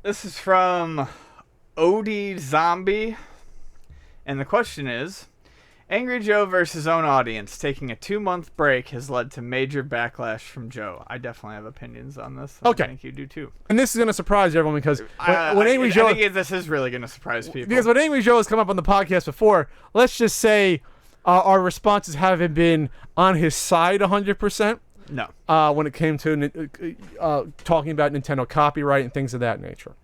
This is from Odie Zombie, and the question is: Angry Joe versus his own audience taking a 2-month break has led to major backlash from Joe. I definitely have opinions on this. Okay. I think you do too. And this is going to surprise everyone because when Angry Joe... I think this is really going to surprise people. Because when Angry Joe has come up on the podcast before, let's just say our responses haven't been on his side 100%. No. When it came to talking about Nintendo copyright and things of that nature.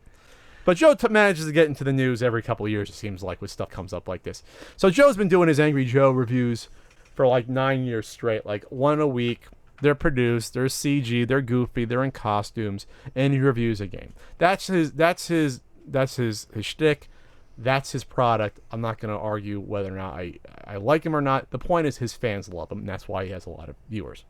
But Joe manages to get into the news every couple of years, it seems like, when stuff comes up like this. So Joe's been doing his Angry Joe reviews for like 9 years straight, like one a week. They're produced, they're CG, they're goofy, they're in costumes, and he reviews a game. That's his shtick. That's his product. I'm not going to argue whether or not I like him or not. The point is his fans love him, and that's why he has a lot of viewers.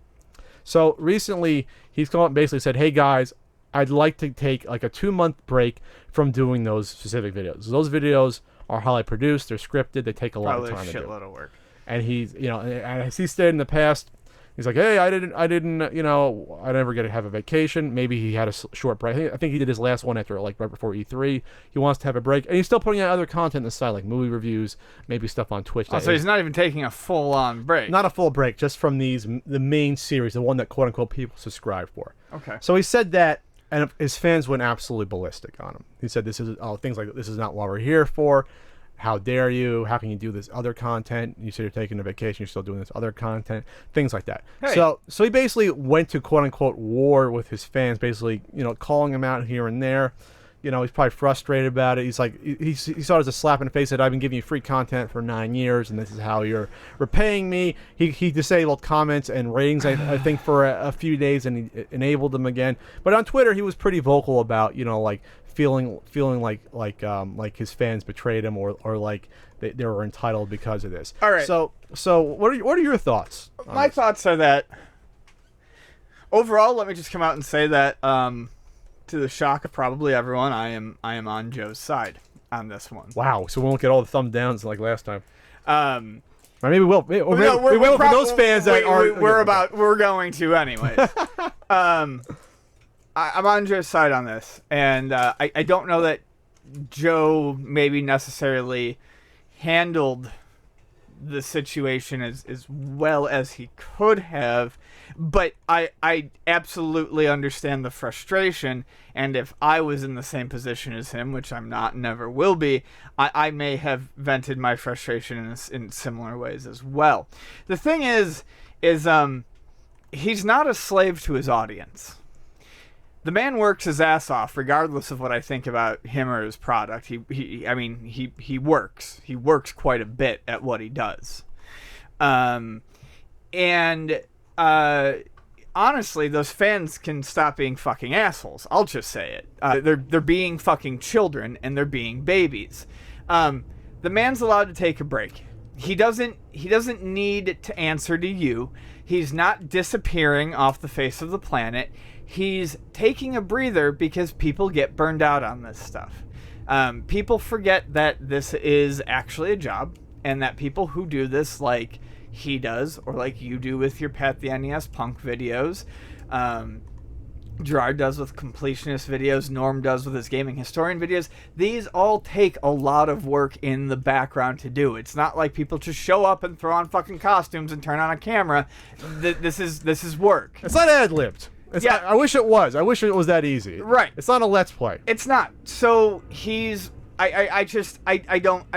So recently, he's come up and basically said, hey guys, I'd like to take like a 2-month break from doing those specific videos. Those videos are highly produced, they're scripted, they take a lot of time to do. Probably a shitload of work. And he's, and as he said in the past, he's like, hey, I never get to have a vacation. Maybe he had a short break. I think he did his last one after, like, right before E3. He wants to have a break. And he's still putting out other content on the side, like movie reviews, maybe stuff on Twitch. So he's not even taking a full-on break. Not a full break, just from the main series, the one that, quote-unquote, people subscribe for. Okay. So he said that, and his fans went absolutely ballistic on him. He said, things like, this is not what we're here for. How dare you? How can you do this other content? You said you're taking a vacation, you're still doing this other content, things like that. Hey. So he basically went to quote unquote war with his fans, basically, calling them out here and there. He's probably frustrated about it. He's like, he saw it as a slap in the face that I've been giving you free content for 9 years, and this is how you're repaying me. He disabled comments and ratings, I think, for a few days, and he enabled them again. But on Twitter, he was pretty vocal about, feeling like his fans betrayed him or like they were entitled because of this. All right. So what are your thoughts? My thoughts are that overall, let me just come out and say that to the shock of probably everyone, I am on Joe's side on this one. Wow. So we won't get all the thumb downs like last time. Or maybe we will. We will for those fans that are. We're going to anyways. I'm on Joe's side on this, and I don't know that Joe maybe necessarily handled the situation as well as he could have, but I absolutely understand the frustration, and if I was in the same position as him, which I'm not and never will be, I may have vented my frustration in similar ways as well. The thing is he's not a slave to his audience. The man works his ass off, regardless of what I think about him or his product. He works. He works quite a bit at what he does. Honestly, those fans can stop being fucking assholes. I'll just say it. They're being fucking children, and they're being babies. The man's allowed to take a break. He doesn't need to answer to you. He's not disappearing off the face of the planet. He's taking a breather because people get burned out on this stuff. People forget that this is actually a job, and that people who do this like he does, or like you do with your Pat the NES Punk videos, Gerard does with completionist videos, Norm does with his gaming historian videos, these all take a lot of work in the background to do. It's not like people just show up and throw on fucking costumes and turn on a camera. This is work. It's not ad-libbed. Yeah. I wish it was. I wish it was that easy. Right. It's not a Let's Play. It's not. So he's... I don't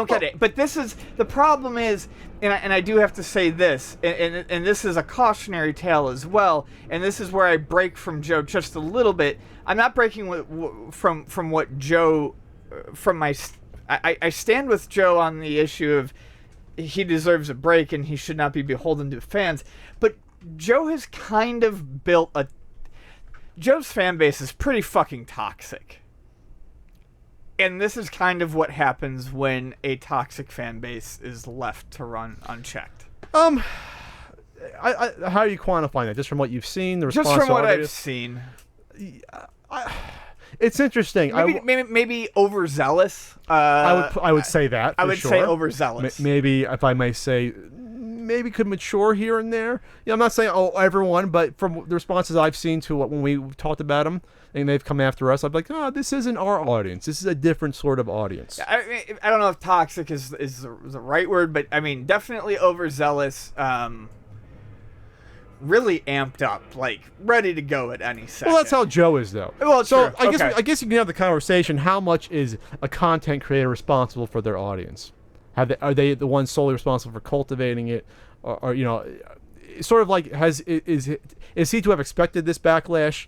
get it. But this is... The problem is... And I do have to say this, and this is a cautionary tale as well, and this is where I break from Joe just a little bit. I'm not breaking from what Joe... I stand with Joe on the issue of he deserves a break and he should not be beholden to fans, but Joe has kind of built a... Joe's fan base is pretty fucking toxic. And this is kind of what happens when a toxic fan base is left to run unchecked. How are you quantifying that? Just from what you've seen? The response just from what I've seen. It's interesting. Maybe overzealous. I would say that. I would say overzealous. Maybe, if I may say, maybe could mature here and there. I'm not saying everyone, but from the responses I've seen to when we talked about them, and they've come after us, I'm like, this isn't our audience. This is a different sort of audience. I don't know if toxic is the right word, but I mean definitely overzealous. Really amped up, like ready to go at any second. Well, that's how Joe is, though. Well, so true. I guess you can have the conversation. How much is a content creator responsible for their audience? Are they the ones solely responsible for cultivating it, or sort of like is he to have expected this backlash?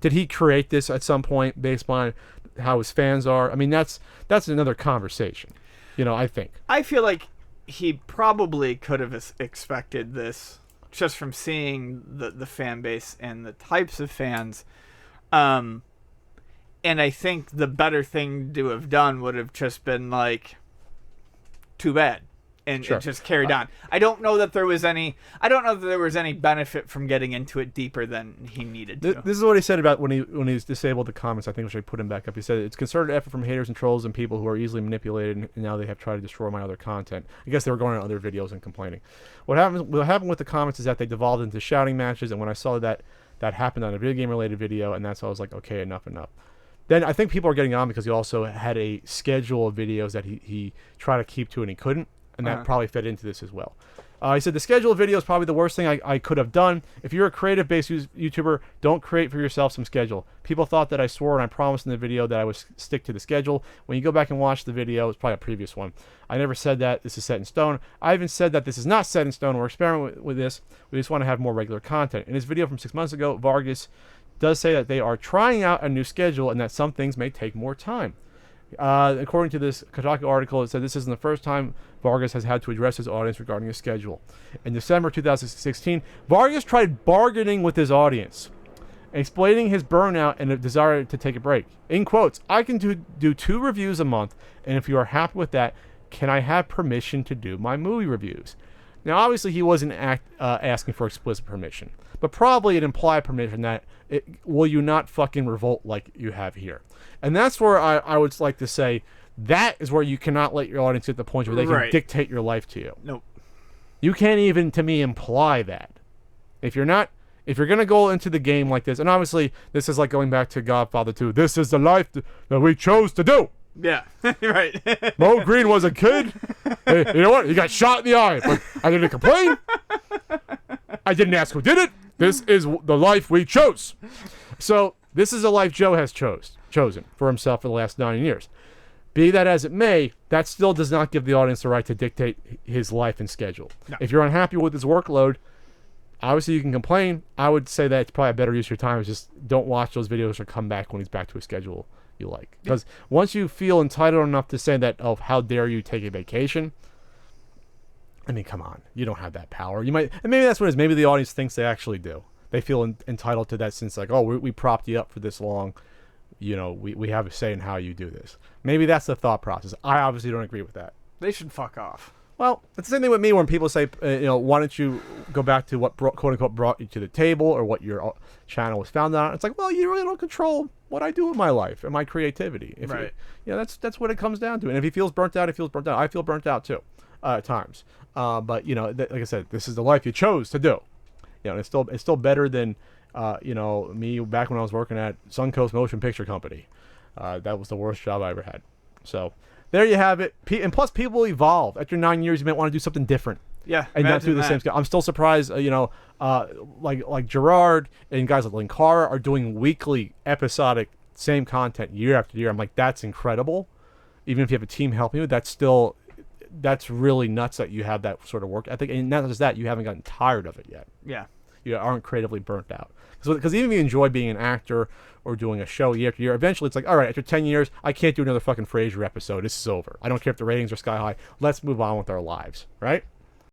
Did he create this at some point based on how his fans are? I mean, that's another conversation. I think. I feel like he probably could have expected this. Just from seeing the fan base and the types of fans. And I think the better thing to have done would have just been like, too bad. And just carried on. I don't know that there was any benefit from getting into it deeper than he needed to. This is what he said about when he's disabled the comments. I think we should put him back up. He said it's concerted effort from haters and trolls and people who are easily manipulated, and now they have tried to destroy my other content. I guess they were going on other videos and complaining. What happened with the comments is that they devolved into shouting matches, and when I saw that happened on a video game related video, and that's how I was like, okay, enough. Then I think people are getting on because he also had a schedule of videos that he tried to keep to and he couldn't. And that probably fed into this as well. He said the schedule of video is probably the worst thing I could have done. If you're a creative-based YouTuber, don't create for yourself some schedule. People thought that I swore and I promised in the video that I would stick to the schedule. When you go back and watch the video, it's probably a previous one. I never said that this is set in stone. I even said that this is not set in stone. We're experimenting with this. We just want to have more regular content. In his video from 6 months ago, Vargas does say that they are trying out a new schedule and that some things may take more time. According to this Kotaku article, it said this isn't the first time Vargas has had to address his audience regarding his schedule. In December 2016, Vargas tried bargaining with his audience, explaining his burnout and a desire to take a break. In quotes, I can do 2 reviews a month, and if you are happy with that, can I have permission to do my movie reviews? Now, obviously, he wasn't asking for explicit permission, but probably an implied permission that, will you not fucking revolt like you have here? And that's where I would like to say, that is where you cannot let your audience get to the point where they can dictate your life to you. Nope. You can't even, to me, imply that. If you're going to go into the game like this, and obviously, this is like going back to Godfather 2, this is the life that we chose to do. Yeah, right. Mo Green was a kid. Hey, you know what? He got shot in the eye, but I didn't complain. I didn't ask who did it. This is the life we chose. So this is a life Joe has chosen for himself for the last 9 years. Be that as it may, that still does not give the audience the right to dictate his life and schedule. No. If you're unhappy with his workload, obviously you can complain. I would say that it's probably a better use of your time is just don't watch those videos or come back when he's back to a schedule you like. Because once you feel entitled enough to say that, oh, how dare you take a vacation? I mean, come on. You don't have that power. You might, and maybe that's what it is. Maybe the audience thinks they actually do. They feel entitled to that since, like, oh, we propped you up for this long. You know, we have a say in how you do this. Maybe that's the thought process. I obviously don't agree with that. They should fuck off. Well, it's the same thing with me when people say, why don't you go back to what quote-unquote brought you to the table or what your channel was founded on. It's like, well, you really don't control what I do in my life and my creativity. Right. That's what it comes down to. And if he feels burnt out, he feels burnt out. I feel burnt out too at times. But, like I said, this is the life you chose to do. It's still better than, me back when I was working at Suncoast Motion Picture Company. That was the worst job I ever had. So there you have it. And plus, people evolve. After 9 years, you might want to do something different. Yeah, and not do the same stuff. I'm still surprised, like Gerard and guys like Linkara are doing weekly, episodic, same content year after year. I'm like, that's incredible. Even if you have a team helping you, that's really nuts that you have that sort of work ethic. And not just that, you haven't gotten tired of it yet. Yeah. You aren't creatively burnt out. Because even if you enjoy being an actor or doing a show year after year, eventually it's like, all right, after 10 years, I can't do another fucking Frasier episode. This is over. I don't care if the ratings are sky high. Let's move on with our lives, right?